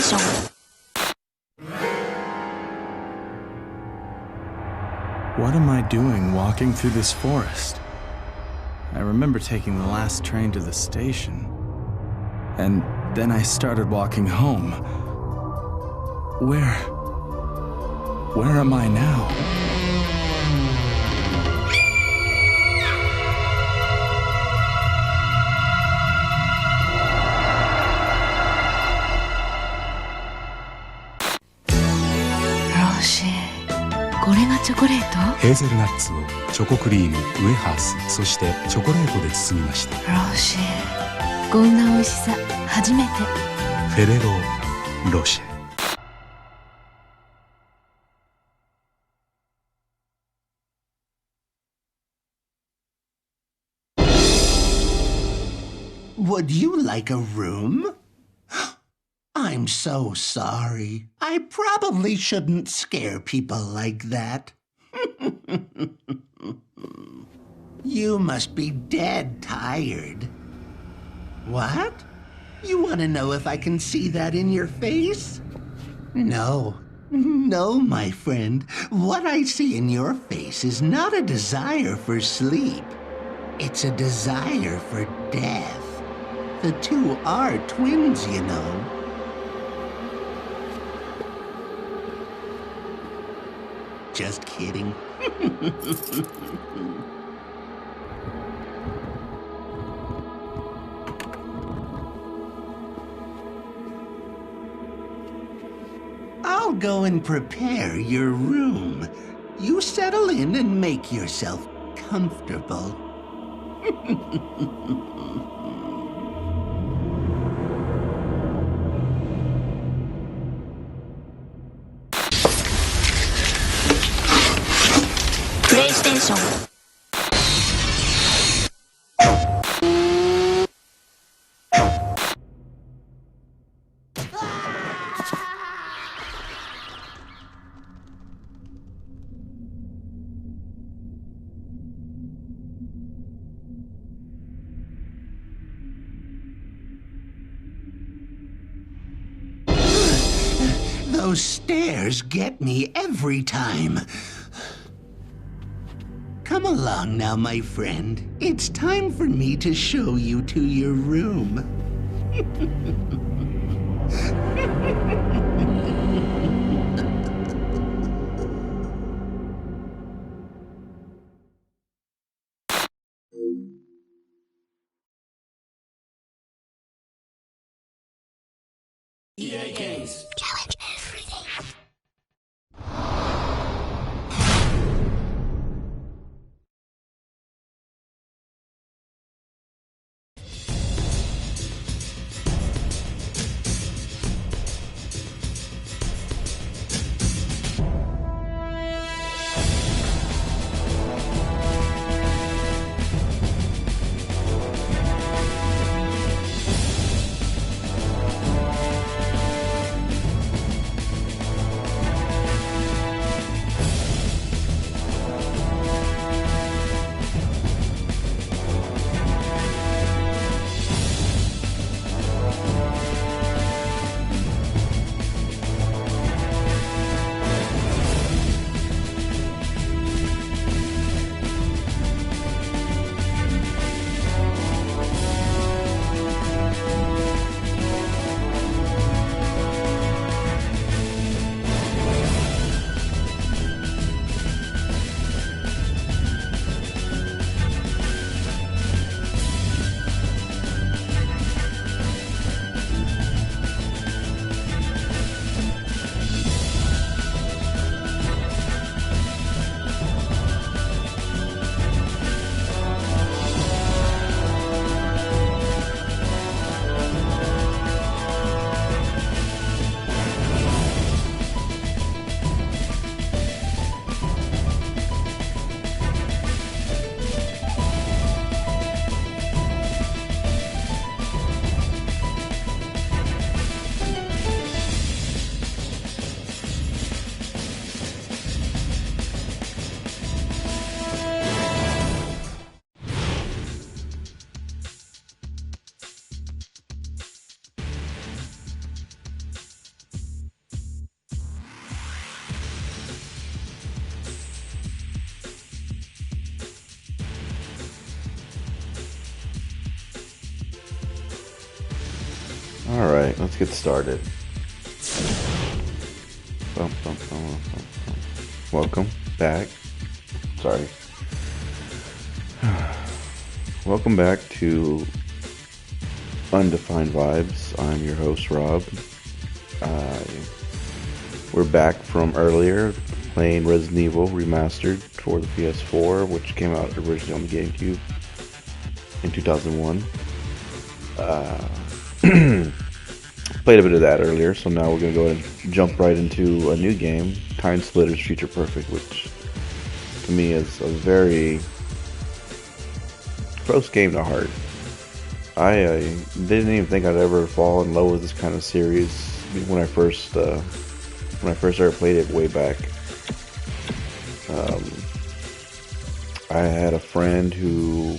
ション。What am I doing walking through this forest? I remember taking the last train to the station, and then I started walking home. Where am I now? Roshi, これがチョコレート？ヘーゼルナッツをチョコクリーム、ウェハース、そしてチョコレートで包みました。Roshi, こんな美味しさ初めて。フェレロ・ロシェ。Would you like a room? I'm so sorry. I probably shouldn't scare people like that. You must be dead tired. What? You want to know if I can see that in your face? No. No, my friend. What I see in your face is not a desire for sleep. It's a desire for death. The two are twins, you know. Just kidding. I'll go and prepare your room. You settle in and make yourself comfortable. PlayStation。Those stairs get me every time. Come along now, my friend. It's time for me to show you to your room. EA Games. Challenge everything. Alright, let's get started. Bum, bum, bum, bum, bum. Welcome back. Sorry. Welcome back to UndifinedVibez. I'm your host, Rob. We're back from earlier playing Resident Evil Remastered for the PS4, which came out originally on the GameCube in 2001. Played a bit of that earlier, so now we're going to go ahead and jump right into a new game, TimeSplitters Future Perfect, which to me is a very close game to heart. I didn't even think I'd ever fall in love with this kind of series when I first started playing it way back. I had a friend who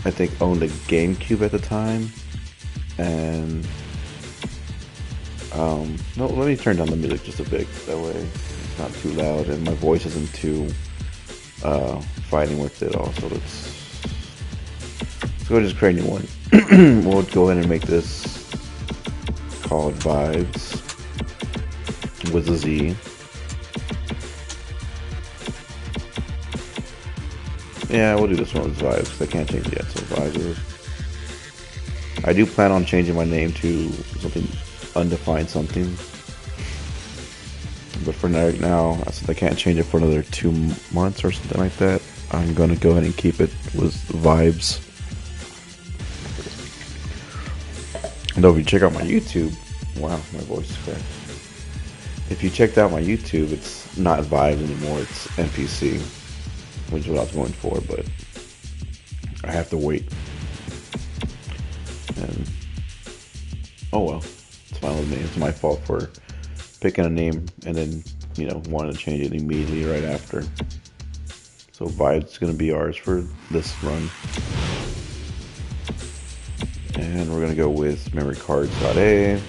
I think owned a GameCube at the time, and no, let me turn down the music just a bit, that way it's not too loud and my voice isn't too fighting with it. Also, let's go ahead and just create a new one. We'll go ahead and make this called Vibes with a Z. Yeah, we'll do this one with Vibes because I can't change it yet. So Vibes. I do plan on changing my name to something undefined something, but for now, since I can't change it for another 2 months or something like that, I'm gonna go ahead and keep it with Vibes. And if you check out my YouTube, wow, my voice is cracked. If you checked out my YouTube, it's not Vibes anymore, it's NPC, which is what I was going for, but I have to wait. And oh well, it's fine with me. It's my fault for picking a name and then, wanting to change it immediately right after. So Vibes is going to be ours for this run. And we're going to go with memory card slot A.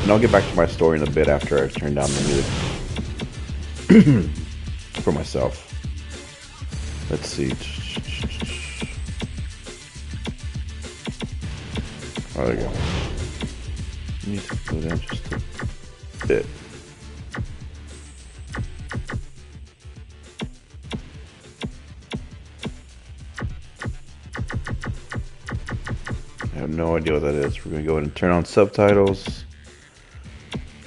And I'll get back to my story in a bit after I turn down the music for myself. Let's see. Oh, there we go. Need to go down just a bit. I have no idea what that is. We're going to go ahead and turn on subtitles.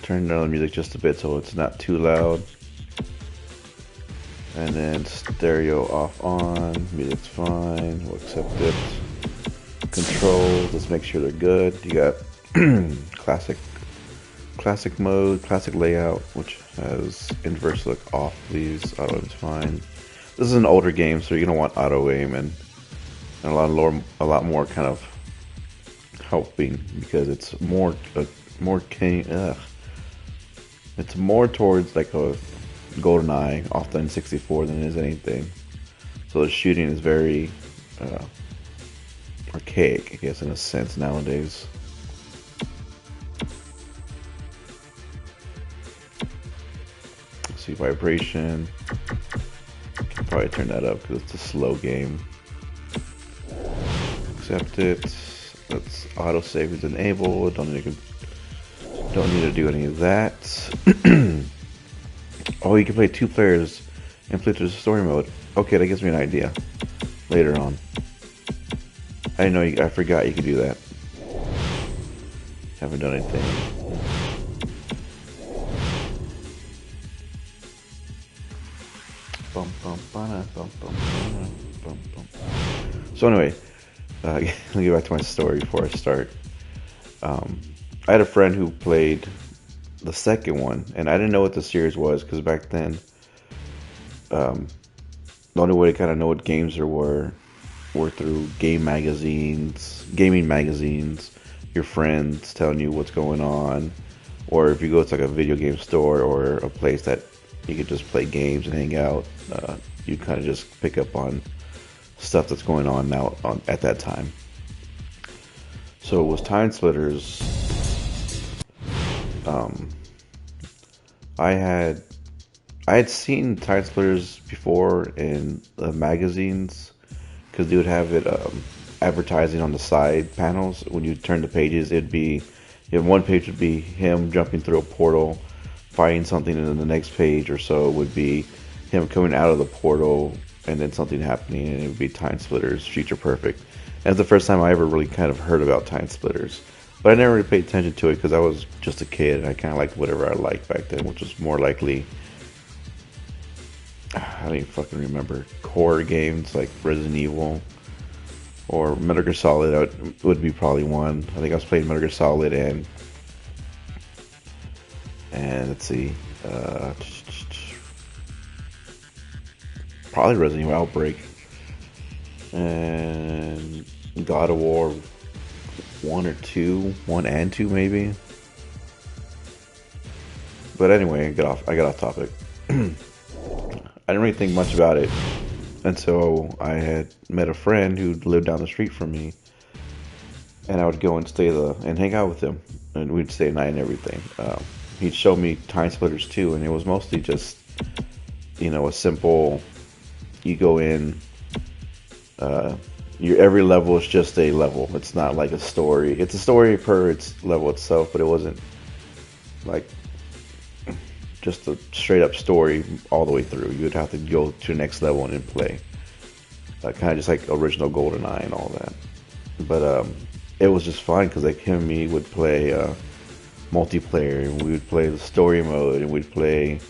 Turn down the music just a bit so it's not too loud. And then stereo off on. Music's fine. We'll accept it. Controls, let's make sure they're good. You got classic mode, classic layout, which has inverse look off, please. Auto aim's fine. This is an older game, so you're gonna want auto aim and a lot more kind of helping, because it's more it's more towards like a GoldenEye off the N64 than it is anything. So the shooting is very archaic, I guess, in a sense nowadays. Let's see, vibration. Can probably turn that up because it's a slow game. Accept it. Let's autosave is enabled. Don't need to do any of that. Oh, you can play 2 players and play through the story mode. Okay, that gives me an idea later on. I didn't know I forgot you could do that. Haven't done anything. So anyway, let me get back to my story before I start. I had a friend who played the second one, and I didn't know what the series was, because back then, the only way to kind of know what games there were through gaming magazines, your friends telling you what's going on, or if you go to like a video game store or a place that you could just play games and hang out, you kind of just pick up on stuff that's going on now at that time. So it was TimeSplitters. I had I had seen TimeSplitters before in magazines because they would have it advertising on the side panels. When you turn the pages, it'd be, one page would be him jumping through a portal, fighting something, and then the next page or so would be him coming out of the portal and then something happening, and it would be TimeSplitters Future Perfect. That's the first time I ever really kind of heard about TimeSplitters. But I never really paid attention to it because I was just a kid and I kind of liked whatever I liked back then, which was more likely, I don't even fucking remember, horror games like Resident Evil or Metal Gear Solid would be probably one. I think I was playing Metal Gear Solid and let's see, probably Resident Evil Outbreak and God of War 1 or 2, 1 and 2 maybe. But anyway, I got off topic. I didn't really think much about it until I had met a friend who lived down the street from me, and I would go and and hang out with him, and we'd stay at night and everything. He'd show me TimeSplitters too, and it was mostly just, a simple. You go in. Your every level is just a level. It's not like a story. It's a story per its level itself, but it wasn't like just a straight up story all the way through. You would have to go to the next level and then play. Kind of just like original GoldenEye and all that. But it was just fun because like him and me would play multiplayer, and we would play the story mode, and we'd play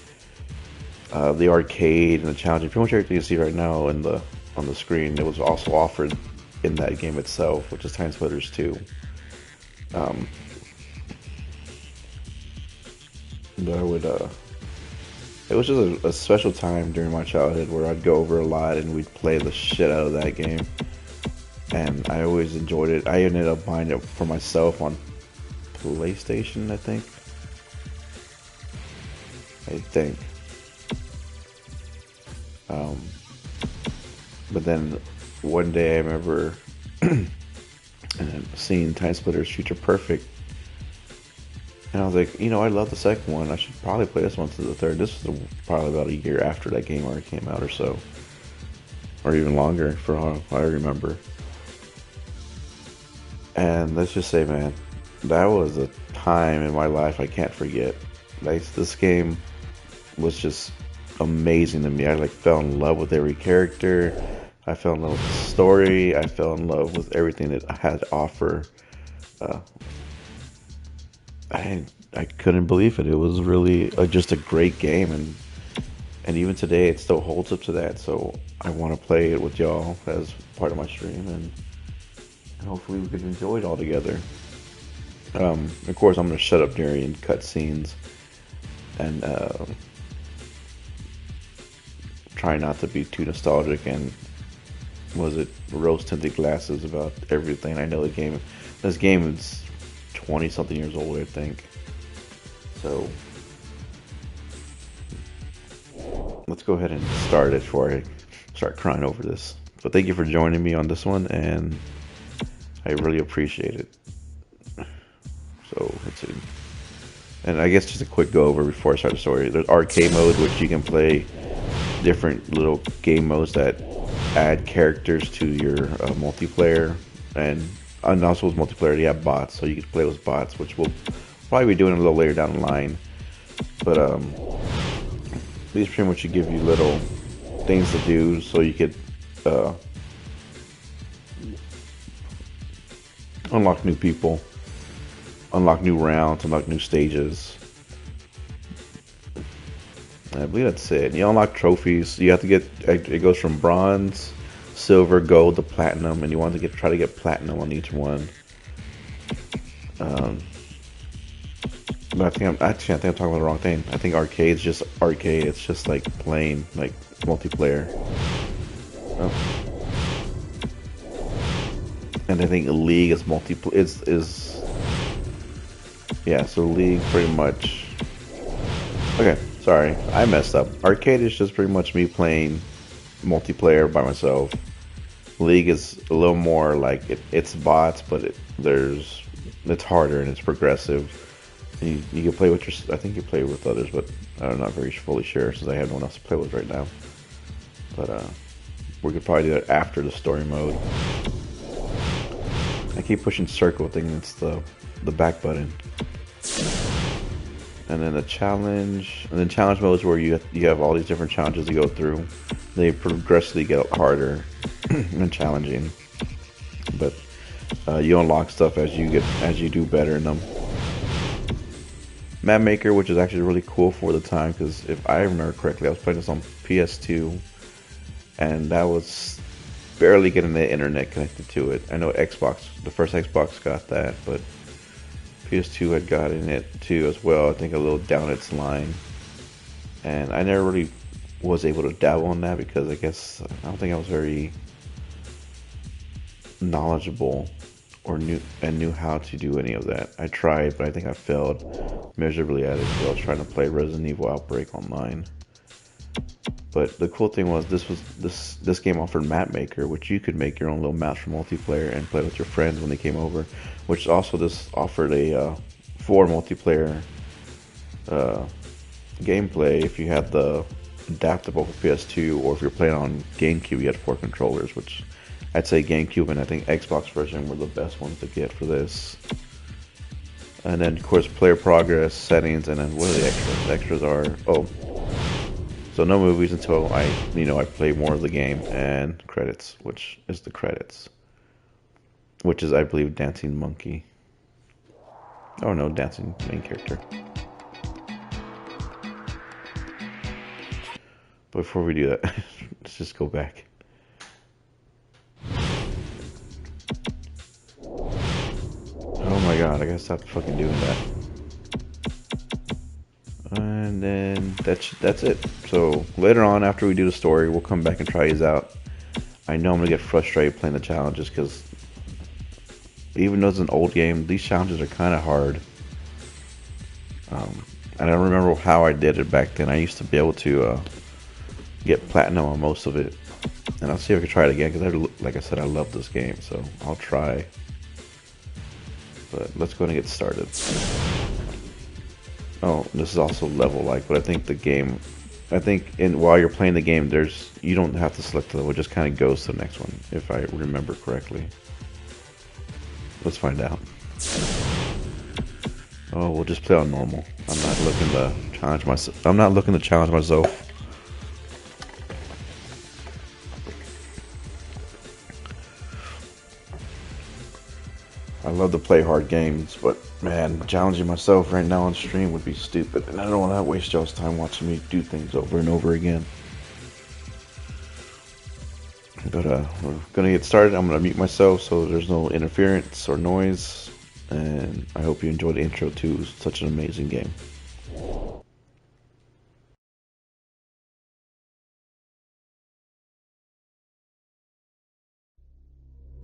the arcade and the challenge. Pretty much everything you see right now on the screen, it was also offered in that game itself, which is TimeSplitters 2. But I would, it was just a special time during my childhood where I'd go over a lot and we'd play the shit out of that game. And I always enjoyed it. I ended up buying it for myself on PlayStation, I think. But then one day I remember seeing TimeSplitters Future Perfect, and I was like, I love the second one. I should probably play this one to the third. This was probably about a year after that game already came out or so, or even longer for how I remember. And let's just say, man, that was a time in my life I can't forget. Like, this game was just amazing to me. I fell in love with every character. I fell in love with the story. I fell in love with everything that I had to offer. I couldn't believe it. It was really just a great game, and even today it still holds up to that. So I want to play it with y'all as part of my stream, and hopefully we can enjoy it all together. Of course, I'm gonna shut up during cutscenes and try not to be too nostalgic and rose tinted glasses about everything. I know this game is 20 something years old, I think. So let's go ahead and start it before I start crying over this. But thank you for joining me on this one, and I really appreciate it. So let's see. And I guess just a quick go over before I start the story. There's arcade mode, which you can play different little game modes that add characters to your multiplayer, and also with multiplayer you have bots, so you can play with bots, which we'll probably be doing a little later down the line. But these pretty much give you little things to do, so you could unlock new people, unlock new rounds, unlock new stages. I believe that's it. You unlock trophies. You have to get, it goes from bronze, silver, gold to platinum, and you want to try to get platinum on each one. But I think I'm talking about the wrong thing. I think arcade is just arcade. It's just like plain like multiplayer. Oh. And I think League is is yeah. So League pretty much. Okay. Sorry, I messed up. Arcade is just pretty much me playing multiplayer by myself. League is a little more like it's bots, but it's harder and it's progressive. And you can play with I think you play with others, but I'm not very fully sure since I have no one else to play with right now. But we could probably do that after the story mode. I keep pushing circle thinking it's the back button. And then the challenge, and then challenge mode is where you have all these different challenges to go through. They progressively get harder and challenging, but you unlock stuff as you do better in them. Map Maker, which is actually really cool for the time, because if I remember correctly, I was playing this on PS2, and that was barely getting the internet connected to it. I know Xbox, the first Xbox got that, but PS2 had gotten it too as well. I think a little down its line, and I never really was able to dabble on that because I guess I don't think I was very knowledgeable or knew how to do any of that. I tried, but I think I failed miserably at it. So I was trying to play Resident Evil Outbreak online. But the cool thing was this game offered Map Maker, which you could make your own little maps for multiplayer and play with your friends when they came over. Which also this offered a 4 multiplayer gameplay if you had the adaptable for PS2, or if you're playing on GameCube, you had 4 controllers, which I'd say GameCube and I think Xbox version were the best ones to get for this. And then of course player progress, settings, and then what are the extras? The extras are so no movies until I play more of the game, and credits, which is the credits, which is I believe Dancing Monkey. Oh no, Dancing main character. Before we do that, let's just go back. Oh my god, I gotta stop fucking doing that. And then that's it. So later on, after we do the story, we'll come back and try these out. I know I'm gonna get frustrated playing the challenges because even though it's an old game, these challenges are kind of hard. I don't remember how I did it back then. I used to be able to get platinum on most of it, and I'll see if I can try it again because, like I said, I love this game, so I'll try. But let's go ahead and get started. Oh, this is also level-like, but I think the game, while you're playing the game, you don't have to select the level; it just kind of goes to the next one, if I remember correctly. Let's find out. Oh, we'll just play on normal. I'm not looking to challenge myself. I love to play hard games, but man, challenging myself right now on stream would be stupid, and I don't want to waste y'all's time watching me do things over and over again. But we're gonna get started. I'm gonna mute myself so there's no interference or noise, and I hope you enjoyed the intro to such an amazing game.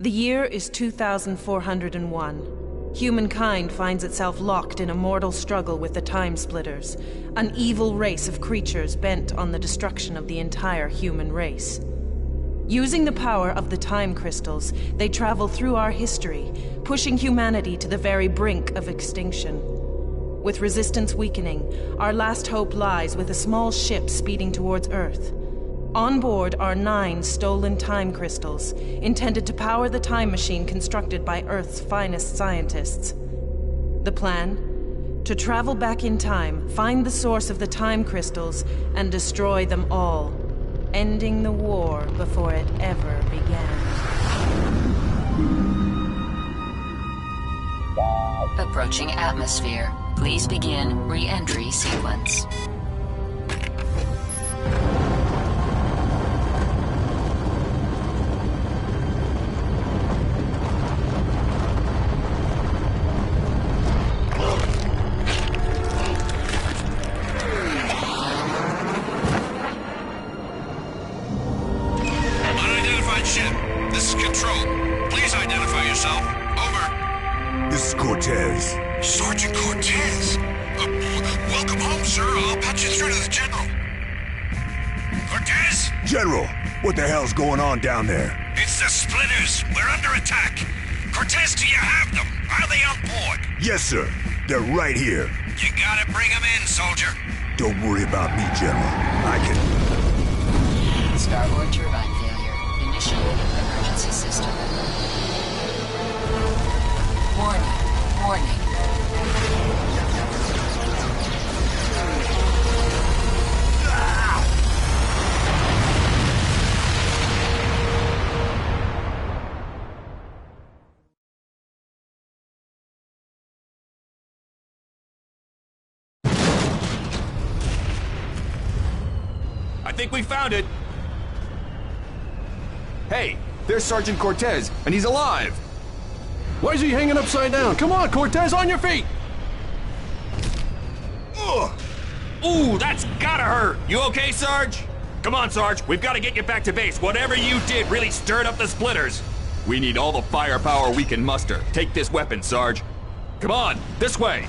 The year is 2401. Humankind finds itself locked in a mortal struggle with the TimeSplitters, an evil race of creatures bent on the destruction of the entire human race. Using the power of the time crystals, they travel through our history, pushing humanity to the very brink of extinction. With resistance weakening, our last hope lies with a small ship speeding towards Earth. On board are 9 stolen time crystals, intended to power the time machine constructed by Earth's finest scientists. The plan? To travel back in time, find the source of the time crystals, and destroy them all, ending the war before it ever began. Approaching atmosphere. Please begin re-entry sequence. Unidentified ship. This is Control. Please identify yourself. Over. This is Cortez. Sergeant Cortez. Welcome home, sir. I'll patch you through to the General. Cortez? General, what the hell's going on down there? It's the Splitters. We're under attack. Cortez, do you have them? Are they on board? Yes, sir. They're right here. You gotta bring them in, soldier. Don't worry about me, General. I can... Starboard turbine failure. Initiate emergency system. Warning. Warning. I think we found it. Hey, there's Sergeant Cortez, and he's alive. Why is he hanging upside down? Come on, Cortez, on your feet! Ugh. Ooh, that's gotta hurt. You okay, Sarge? Come on, Sarge. We've got to get you back to base. Whatever you did really stirred up the splitters. We need all the firepower we can muster. Take this weapon, Sarge. Come on, this way.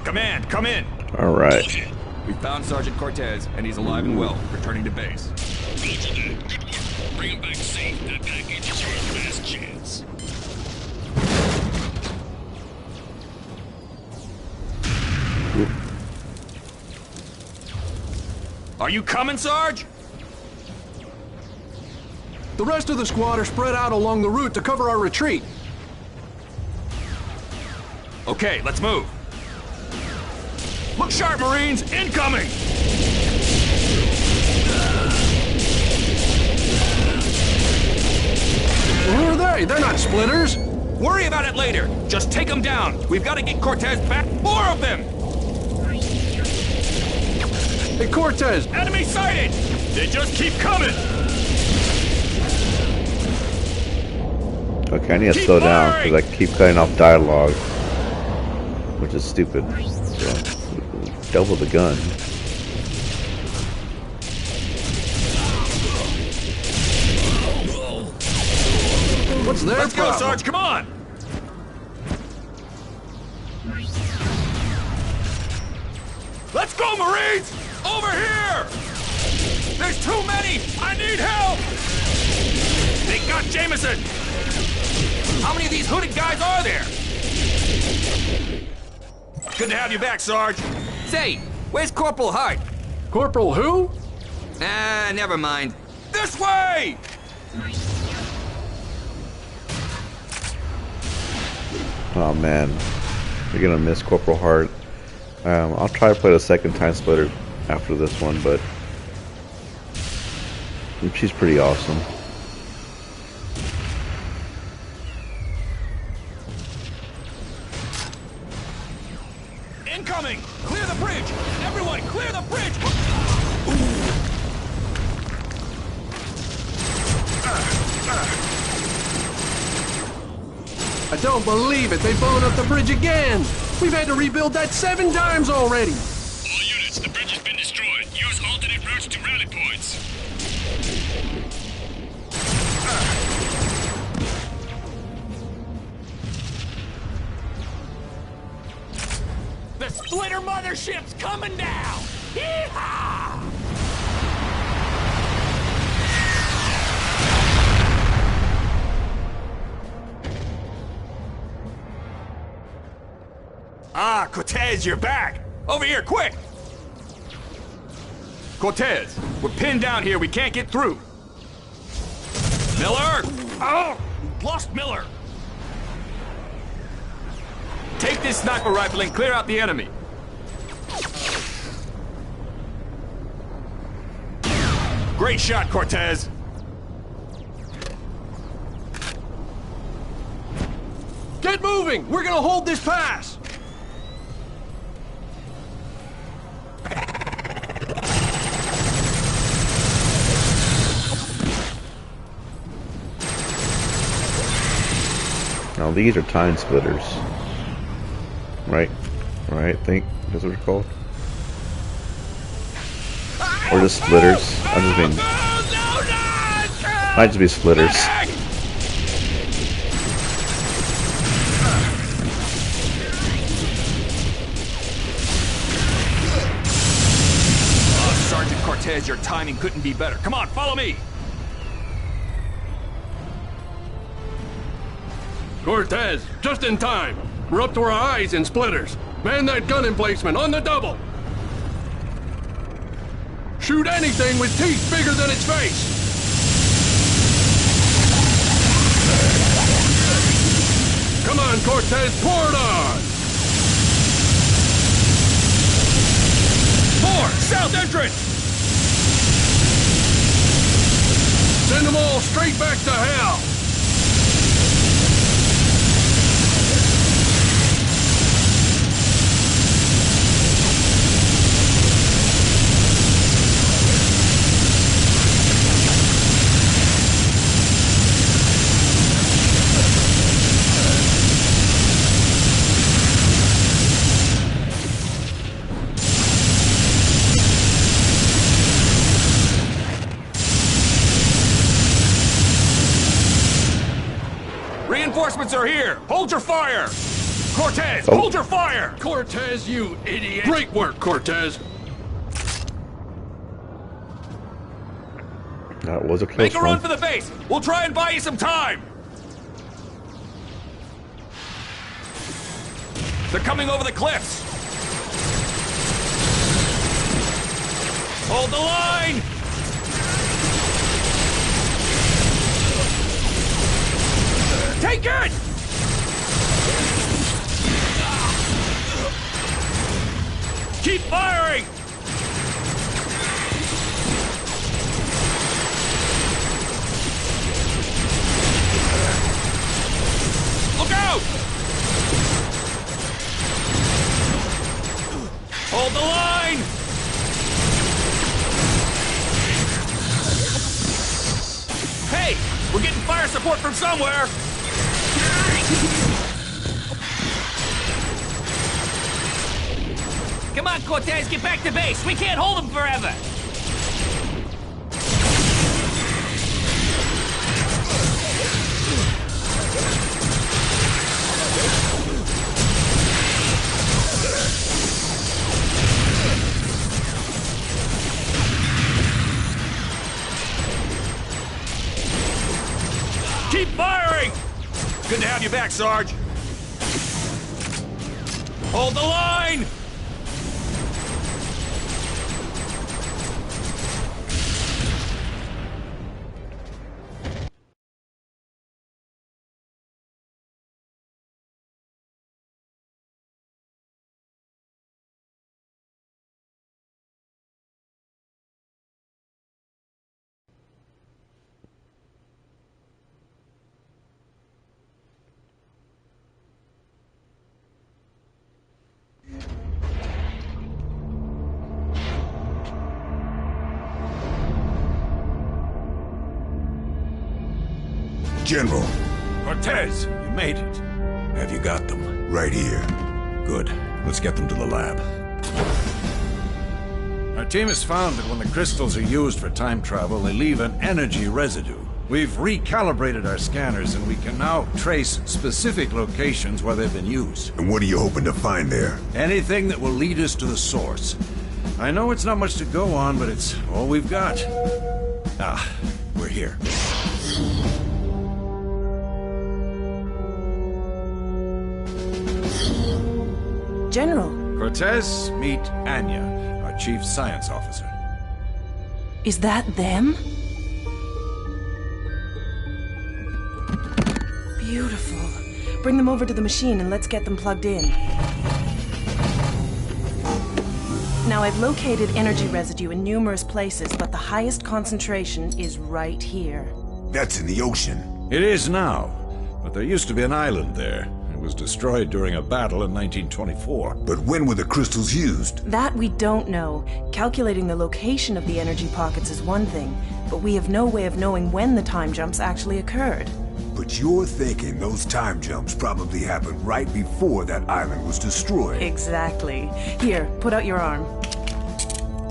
Command, come in. All right. We found Sergeant Cortez, and he's alive and well, returning to base. Roger that. Good work. Bring him back safe. That package is our last chance. Are you coming, Sarge? The rest of the squad are spread out along the route to cover our retreat. Okay, let's move. Look sharp, Marines! Incoming! Who are they? They're not splitters. Worry about it later. Just take them down. We've got to get Cortez back. More of them! Hey, Cortez! Enemy sighted! They just keep coming! Okay, I need to slow down because I keep cutting off dialogue, which is stupid. So, double the gun. What's their Let's problem? go, Sarge, come on! Let's go, Marines! Over here! There's too many! I need help! They got Jameson! How many of these hooded guys are there? Good to have you back, Sarge. Say, where's Corporal Hart? Corporal who? Ah, never mind. This way! Oh man, you're gonna miss Corporal Hart. I'll try to play the second Time Splitter after this one, but she's pretty awesome. Incoming! Clear the bridge! Everyone, clear the bridge! I don't believe it. They've blown up the bridge again. We've had to rebuild that 7 times already. All units, the bridge has been destroyed. Use alternate routes to rally points. The splitter mothership's coming down! Yeehaw! Ah, Cortez, you're back! Over here, quick! Cortez, we're pinned down here. We can't get through. Miller! Oh! Lost Miller! Take this sniper rifle and clear out the enemy. Great shot, Cortez. Get moving! We're gonna hold this pass! Now these are Time Splitters. Right? Right, I think that's what they're called. Or just splitters. I'm just being... Might just be splitters. Oh, Sergeant Cortez, your timing couldn't be better. Come on, follow me. Cortez, just in time. We're up to our eyes in splitters. Man that gun emplacement on the double. Shoot anything with teeth bigger than its face! Come on, Cortez, pour it on! 4, south entrance! Send them all straight back to hell! Reinforcements are here! Hold your fire! Cortez, hold your fire! Cortez, you idiot! Great work, Cortez! That was a close Make a run one. for the base! We'll try and buy you some time! They're coming over the cliffs! Hold the line! Take it! Keep firing! Look out! Hold the line! Hey! We're getting fire support from somewhere! Come on, Cortez, get back to base. We can't hold them forever. Keep firing! Good to have you back, Sarge. Hold the line! General. Cortez, you made it. Have you got them? Right here. Good. Let's get them to the lab. Our team has found that when the crystals are used for time travel, they leave an energy residue. We've recalibrated our scanners, and we can now trace specific locations where they've been used. And what are you hoping to find there? Anything that will lead us to the source. I know it's not much to go on, but it's all we've got. Ah, we're here. General. Cortez, meet Anya, our chief science officer. Is that them? Beautiful. Bring them over to the machine and let's get them plugged in. Now, I've located energy residue in numerous places, but the highest concentration is right here. That's in the ocean. It is now, but there used to be an island there. It was destroyed during a battle in 1924. But when were the crystals used? That we don't know. Calculating the location of the energy pockets is one thing, but we have no way of knowing when the time jumps actually occurred. But you're thinking those time jumps probably happened right before that island was destroyed. Exactly. Here, put out your arm.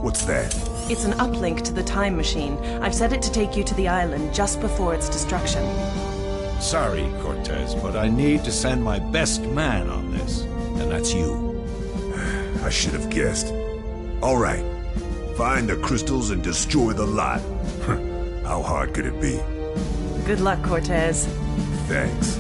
What's that? It's an uplink to the time machine. I've set it to take you to the island just before its destruction. Sorry, Cortez, but I need to send my best man on this, and that's you. I should have guessed. All right. Find the crystals and destroy the lot. How hard could it be? Good luck, Cortez. Thanks.